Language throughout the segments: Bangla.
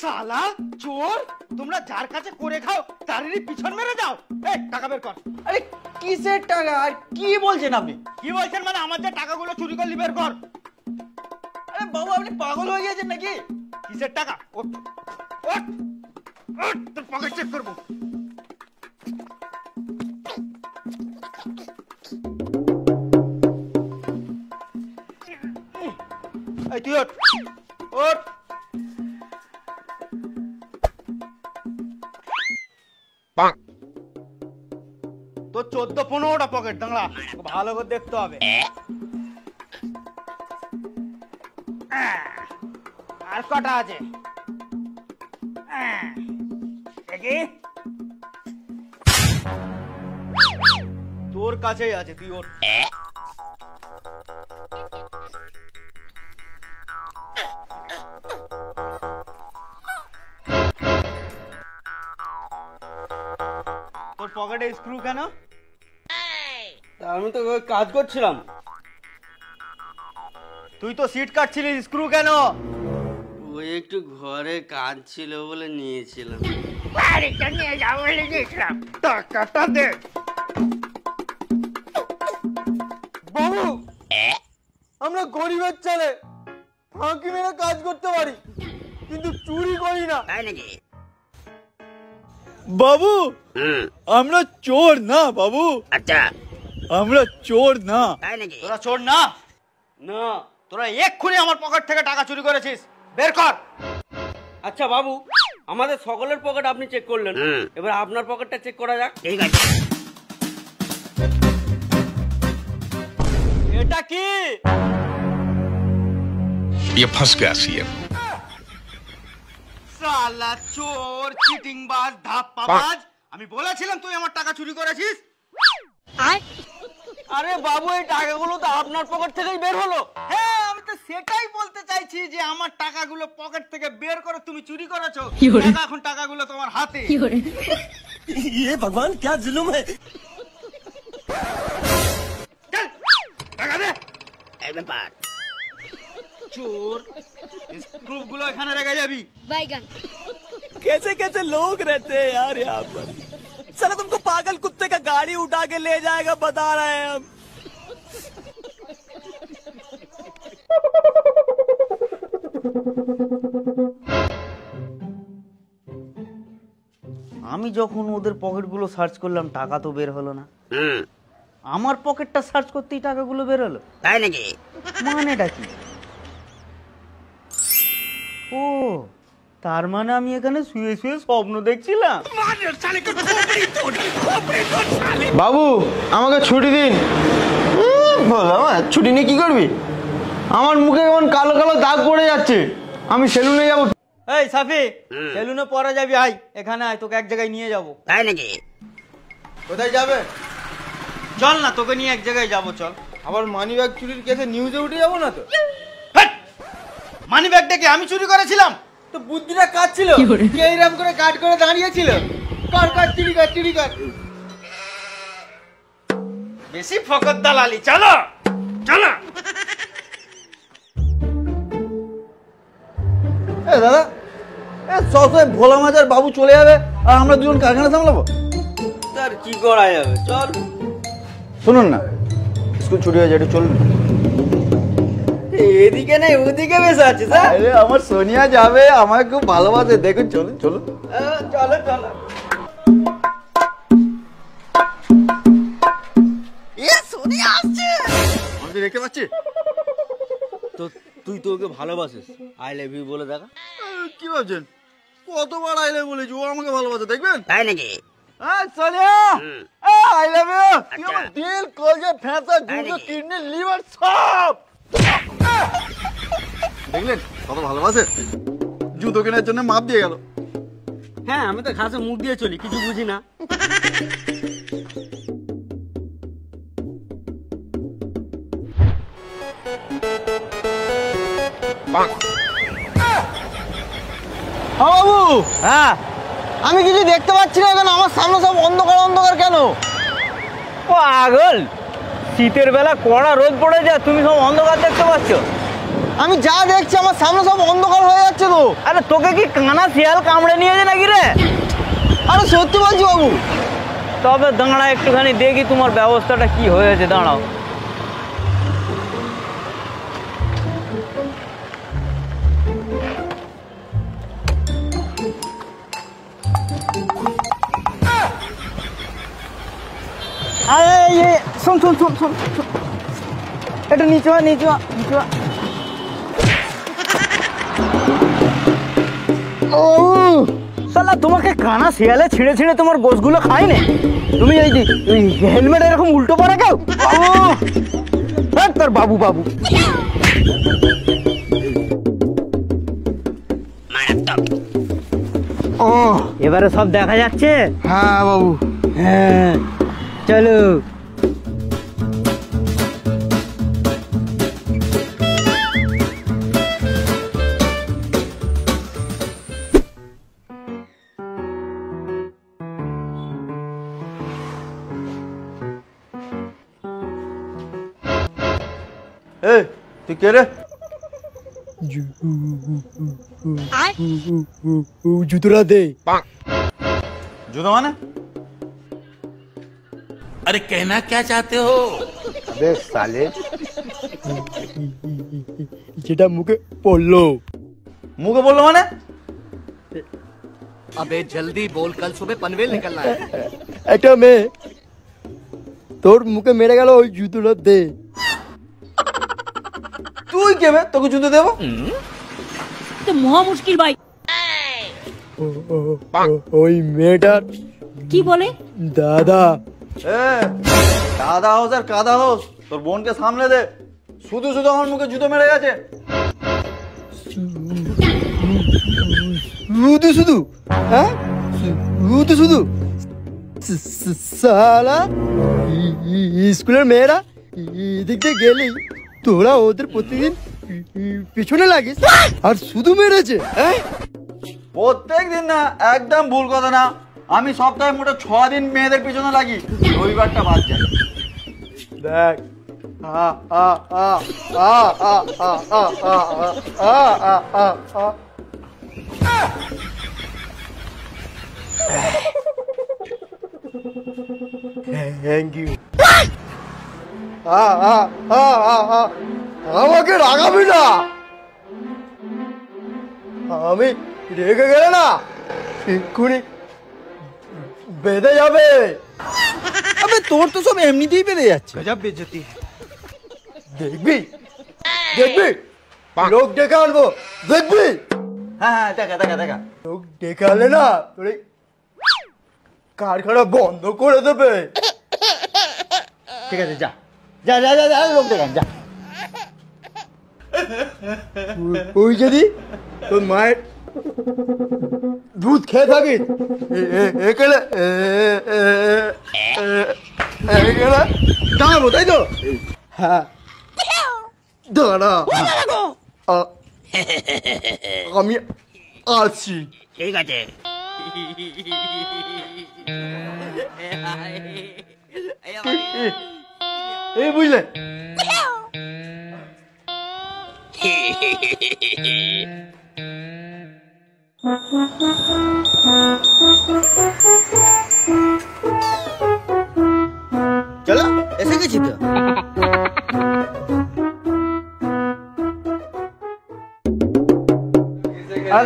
শালা চোর, তোমরা যার কাছে করে খাও তারই পিছন মেরে যাও। টাকা বের কর। আরে কিসের টাকা আর কি বলছেন আপনি? কি বলছেন মানে আমার যে টাকাগুলো চুরি করলি বের কর। আরে বাবু আপনি পাগল হয়ে গেছেন নাকি? কিসের টাকা? ওঠ ওঠ ওঠ, তোর পকেট চেক করবো। এই তুই ওঠ ওঠ। তো 14-15টা পকেট দাঁড়া, ভালো করে দেখতে হবে। আর কটা আছে? তোর কাছেই আছে, তুই ওর। তোর পকেটে স্ক্রু কেন? আমি তো কাজ করছিলাম। তুই তো সিট কাটছিলিস, স্ক্রু কেন? ওই একটু ঘরে কাজ ছিল বলে নিয়েছিলাম। বাড়িতে নিয়ে যাও বলে দিয়েছিলাম। টাকাটা দে। বাবু আমরা গরিবের ছেলে, ফাঁকি মেরে কাজ করতে পারি কিন্তু চুরি করি না। তাই নাকি? বাবু আমরা চোর না বাবু। আচ্ছা আমরা চোর না। তাই নাকি? তোরা চোর না? না। তোরা এক্ষুনি আমার পকেট থেকে টাকা চুরি করেছিস, বের কর। আচ্ছা বাবু, আমাদের সকলের পকেট আপনি চেক করলেন, এবার আপনার পকেটটা চেক করা যাক। ঠিক আছে। এটা কি? ये फंस गया सीएम। শালা চোর, চিটিংবাজ, ধাপ্পাবাজ। আমি বলেছিলাম তুই আমার টাকা চুরি করেছিস। আরে বাবু এই টাকাগুলো তো আপনার পকেট থেকেই বের হলো। হ্যাঁ আমি তো সেটাই বলতে চাইছি যে আমার টাকাগুলো পকেট থেকে বের করে তুমি চুরি করেছো। এখন টাকাগুলো তোমার হাতে। ये भगवान क्या जुल्म है। চল টাকা দে। এই ব্যাপার। চোর, স্ক্রুগুলো এখানে রেখে যাবি। बैगन कैसे कैसे लोग रहते हैं यार यहाँ पर। साला तुमको पागल कुत्ते का गाड़ी उठा के ले जाएगा बता रहे हैं हम। আমি যখন ওদের পকেটগুলো সার্চ করলাম টাকা তো বের হলো না। আমার পকেটটা সার্চ করতেই টাকাগুলো বের হলো। তাই নাকি? মানেটা কি? ও তার মানে আমি এখানে শুয়ে শুয়ে স্বপ্ন দেখছিলাম। বাবু আমাকে ছুটি দিন। ছুটি নিয়ে কি করবি? আমার মুখে কেমন কালো কালো দাগ পড়ে যাচ্ছে, আমি সেলুনে যাবো। এই সাফি, সেলুনে পরে যাবি, আয় এখানে আয়, তোকে এক জায়গায় নিয়ে যাবো। তাই নাকি? কোথায় যাবে? চল না, তোকে নিয়ে এক জায়গায় যাবো, চল। আবার মানি ব্যাগ চুরির কেসে নিউজে উঠে যাবো না তো? মানি ব্যাগটাকে আমি চুরি করেছিলাম? তো বুদ্ধিটা কাজ ছিল, কে এইরকম করে কাট করে দাঁড়িয়েছিল। কর কর চুরি কর চুরি কর। বেশি ফকর দালালি, চলো চলো। দাদা সবসময় ভোলা মাছ আর বাবু চলে যাবে আর আমরা দুজন কারখানা সামলাবো। তার কি করা যাবে, চল। শুনুন না, স্কুল ছুটি হয়ে যায়, একটু চলুন। এদিকে নেই ওদিকে বেশ আছে স্যার। আরে আমার সোনিয়া যাবে, আমাকে খুব ভালোবাসে, দেখুন চলুন চলুন। চলো চলো। সোনিয়া আসছে, আমি দেখতে পাচ্ছি। তো তুই তো ওকে ভালোবাসিস, আই লাভ ইউ বলে দেখা। কি ভাবছেন কতবার আই লাভ বলেছি, ও আমাকে ভালোবাসে, দেখবেন। তাই নাকি? Sonia I love you. তুই আমার দিল, কলজা, ফ্যাঁসা, গুঁড়ো, কিডনি, লিভার সব দেখলেন কত ভালোবাসে, জুতো কেনার জন্য মাপ দিয়ে গেল। হ্যাঁ, আমি তো ঘাসে মুখ দিয়ে চলি, কিছু বুঝি না। বাবু, হ্যাঁ, আমি কিছু দেখতে পাচ্ছি না কেন? আমার সামনে সব অন্ধকার অন্ধকার কেন? ও আগল, শীতের বেলা কড়া রোদ পড়ে যায়, তুমি সব অন্ধকার দেখতে পাচ্ছ? আমি যা দেখছি আমার সামনে সব অন্ধকার হয়ে যাচ্ছে তো। আরে তোকে কি কানা শিয়াল কামড়ে নিয়েছে নাকি রে? আরে সত্যি বলছি বাবু। তবে দাঁড়া একটুখানি দেখি তোমার ব্যবস্থাটা কি হয়েছে, দাঁড়াও। আরে শোন শোন শোন শোন, এটা নিচে নিচে নিচে। ও শালা, তোমাকে কানা শিয়ালে ছিঁড়ে ছিঁড়ে তোমার গোশগুলো খায় না? তুমি এই যে হেলমেট এরকম উল্টো পরে কেউ? বাবু, তোর বাবু বাবু। ও এবারে সব দেখা যাচ্ছে? হ্যাঁ বাবু। হ্যাঁ, চলো। এই তুই কে রে? জুতোটা দে। জুতো মানে? अरे कहना क्या चाहते हो? বেশ সালে, যেটা মুখে পড়লো। মুখে বললো মানে? अबे जल्दी बोल, कल सुबह पनवेल निकलना है। একটা মেয়ে তোর মুখে মেরে গেল, ওই জুতোটা দে। তুই কে বে? তোকে জুতো দেবো? তো মহা মুশকিল ভাই। ওই মেয়েটার কি বলে? দাদা। এ দাদা হোস আর কাদা হোস, তোর বোনকে সামলে দে। শুধু শুধু আমার মুখে জুতো মেরে গেছে। শুধু শুধু, হ্যাঁ শুধু শুধু সালা, স্কুলের মেয়েরা এদিক দিয়ে গেলেই তোরা ওদের প্রতিদিন পিছনে লাগিস, আর শুধু মেরেছে। হ্যাঁ, প্রত্যেক দিন না, একদম ভুল কথা না। আমি সপ্তাহে মোটে 6 দিন মেয়েদের পিছনে লাগি, রবিবারটা বাদ যায়। দেখ, আ আ আ আ আ আ আ আ আ আ আ। Thank you. আমাকে রাগাবি না, আমি রেগে গেলে না এক্ষুনি বেঁধে যাবে। আবে তোর তো সব এমনিতেই বেড়ে যাচ্ছে। গজব বেজতি। দেখবি দেখবি, লোক ডেকে আনবো, দেখবি। হ্যাঁ হ্যাঁ, দেখা দেখা দেখা। লোক ডেকে আনলে না তোর এই কারখানা বন্ধ করে দেবে। ঠিক আছে, যা যা যা যা, যা লোক দেখান, যা। ওই যদি তোর মায়ের দুধ খেয়ে থাকিস, দাঁড়াবো, তাই তো? হ্যাঁ দাঁড়া, আমি আসছি। ঠিক আছে। এই বুঝলে, চলো, এসে গেছি তো।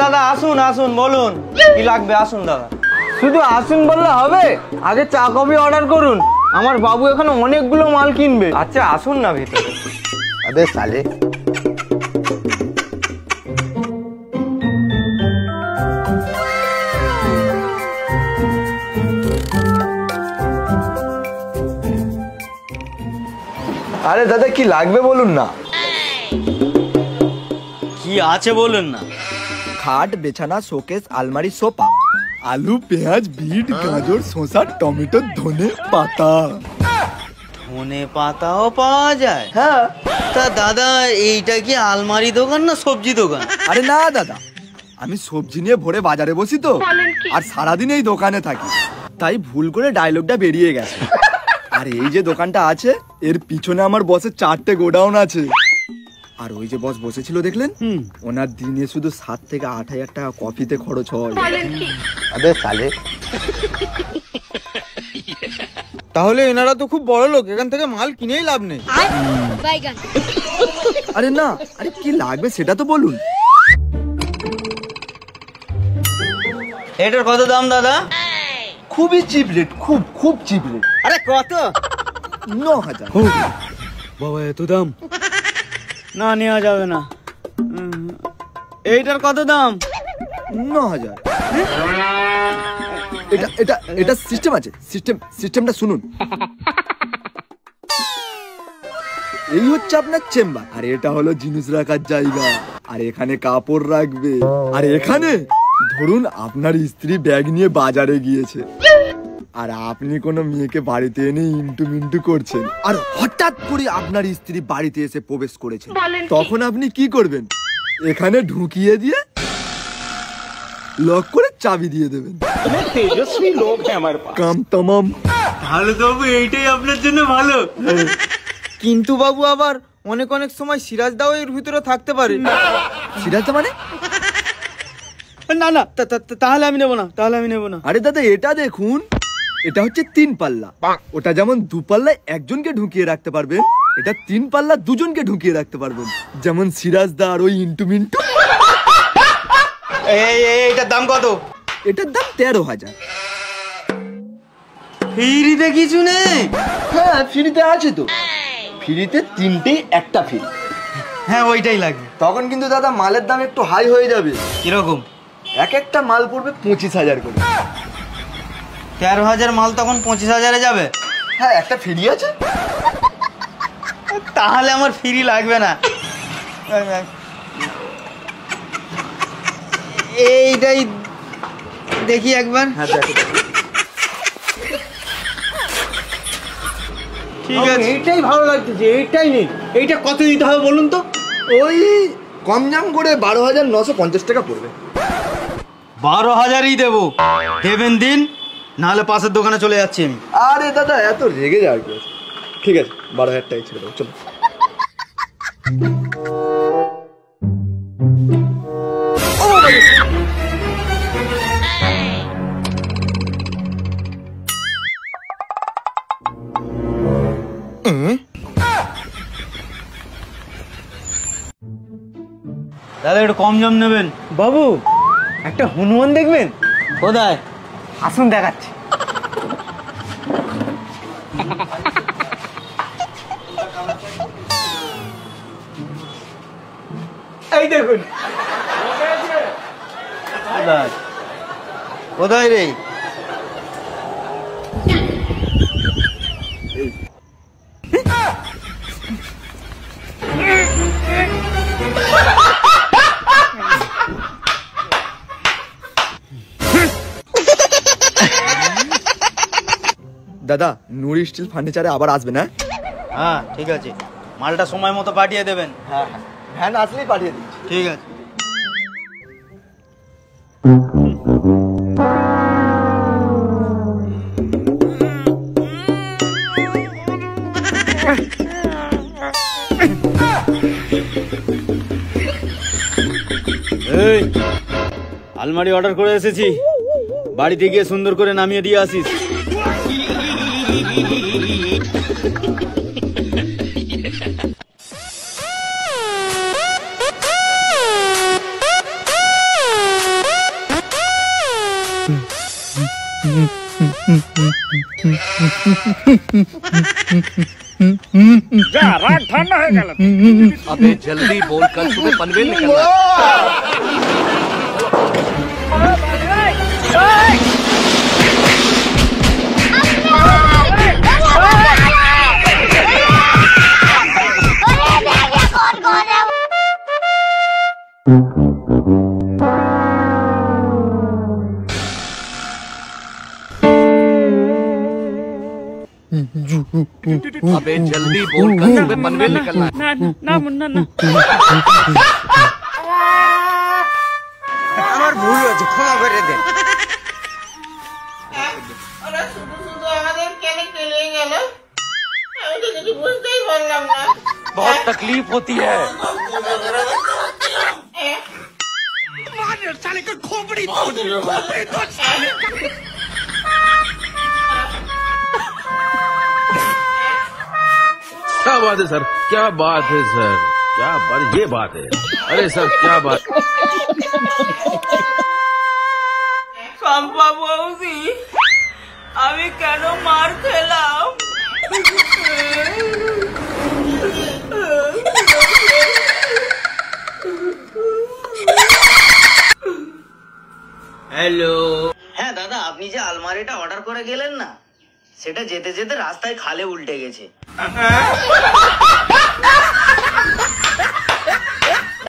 দাদা আসুন আসুন, বলুন কি লাগবে, আসুন দাদা। শুধু আসুন বললে হবে? আগে চা কফি অর্ডার করুন, আমার বাবু এখানে অনেকগুলো মাল কিনবে। আচ্ছা আসুন না ভিতরে। আবে সালে, আরে দাদা কি লাগবে বলুন না। কি আছে বলুন না। খাট, বিছানা, শোকেস, আলমারি, সোফা, আলু, পেঁয়াজ, বিট, গাজর, শসা, টমেটো, ধনে পাতা। ধনে পাতাও পাওয়া যায়? হ্যাঁ। তা দাদা এইটা কি আলমারি দোকান না সবজি দোকান? আরে না দাদা, আমি সবজি নিয়ে ভোরে বাজারে বসি তো, আর সারাদিন এই দোকানে থাকি, তাই ভুল করে ডায়লগটা বেরিয়ে গেছে। আর এই যে দোকানটা আছে এর পিছনে আমার বসের 4টে গোডাউন আছে। আর ওই যে বস বসেছিল দেখলেন, ওনার দিনে শুধু 7 থেকে 8,000 টাকা কফিতে খরচ হয়। তাহলে এনারা তো খুব বড় লোক, এখান থেকে মাল কিনেই লাভ নেই। আরে না, আরে কি লাগবে সেটা তো বলুন। এটার কত দাম দাদা? খুবই চিপ রেট, খুব চিপ রেট। আরে কত? 9,000। বাবা এত দাম? না নেওয়া যাবে না। এইটার কত দাম? 9,000। এটা এটা এটা সিস্টেম আছে, সিস্টেমটা শুনুন। এই হচ্ছে আপনার চেম্বার, আর এটা হলো জিনিস রাখার জায়গা, আর এখানে কাপড় রাখবে। আর এখানে ধরুন আপনার স্ত্রী ব্যাগ নিয়ে বাজারে গিয়েছে, আর আপনি কোনো মেয়েকে বাড়িতে এনে ইন্টু মিন্টু করছেন, আর হঠাৎ করে আপনার স্ত্রী বাড়িতে এসে প্রবেশ করেছে, তখন আপনি কি করবেন? এখানে ঢুকিয়ে দিয়ে লক করে চাবি দিয়ে দেবেন। কাম তামাম। ভালো তো বাবু, এইটাই আপনার জন্য ভালো। কিন্তু বাবু আবার অনেক সময় সিরাজ দাও এর ভিতরে থাকতে পারে। সিরাজদা মানে? না না, তাহলে আমি নেবো না। আরে দাদা এটা দেখুন, এটা হচ্ছে 3 পাল্লা। ওটা যেমন 2 পাল্লায় একজনকে ঢুকিয়ে রাখতে পারবেন, এটা 3 পাল্লা দুজনকে ঢুকিয়ে রাখতে পারবেন, যেমন সিরাজদা আর ওই ইন্টু মিন্টু। এইটার দাম কত? এটার দাম 13,000। ফ্রিতে কিছু নেই? হ্যাঁ ফ্রিতে আছে তো, ফ্রিতে 3টে একটা ফ্রি। হ্যাঁ ওইটাই লাগবে। তখন কিন্তু দাদা মালের দাম একটু হাই হয়ে যাবে। কিরকম? একটা মাল পড়বে 25,000 করে। 13,000 মাল তখন 25,000-এ যাবে? হ্যাঁ একটা ফ্রি আছে। তাহলে আমার ফ্রি লাগবে না। এইটাই দেখি একবার। হ্যাঁ দেখো, ঠিক আছে। এইটাই ভালো লাগতেছে, এইটাই নেই। এইটা কত দিতে হবে বলুন তো? ওই কম দাম করে 12,950 টাকা পড়বে। 12,000-ই দেবো। দেবেন দিন, নাহলে পাশের দোকানে চলে যাচ্ছি আমি। আরে দাদা এত রেগে যাওয়ার কি আছে? ঠিক আছে 12,000 টাকাই ছেড়ে দেবো, চলো। দাদা একটু কম জম নেবেন। বাবু একটা হনুমান দেখবেন? কোথায়? আসুন দেখাচ্ছি। এই দেখুন। কোথায় রে? দাদা নুর স্টিল ফার্নিচারে আবার আসবে না? হ্যাঁ ঠিক আছে, মালটা সময় মতো পাঠিয়ে দেবেন। হ্যাঁ হ্যাঁ, ভ্যান আসলেই পাঠিয়ে দিচ্ছি। ঠিক আছে। এই আলমারি অর্ডার করে এসেছি, বাড়িতে গিয়ে সুন্দর করে নামিয়ে দিয়ে আসিস। अबे जल्दी बोल, कल सुबह पनवेल निकलना है। अबे जल्दी बोल कल सुबह पनवेल निकलना है। না না না মুন্না না আমার ভুল হয়েছে, ক্ষমা করে দেন। बहुत तकलीफ होती है। क्या बात है सर, क्या बात है सर, क्या बात, ये बात है। अरे सर क्या बात। শম্পা বৌদি, আমি কেন মার খেলাম? হ্যালো। হ্যাঁ দাদা, আপনি যে আলমারিটা অর্ডার করে গেলেন না, সেটা যেতে যেতে রাস্তায় খালে উল্টে গেছে।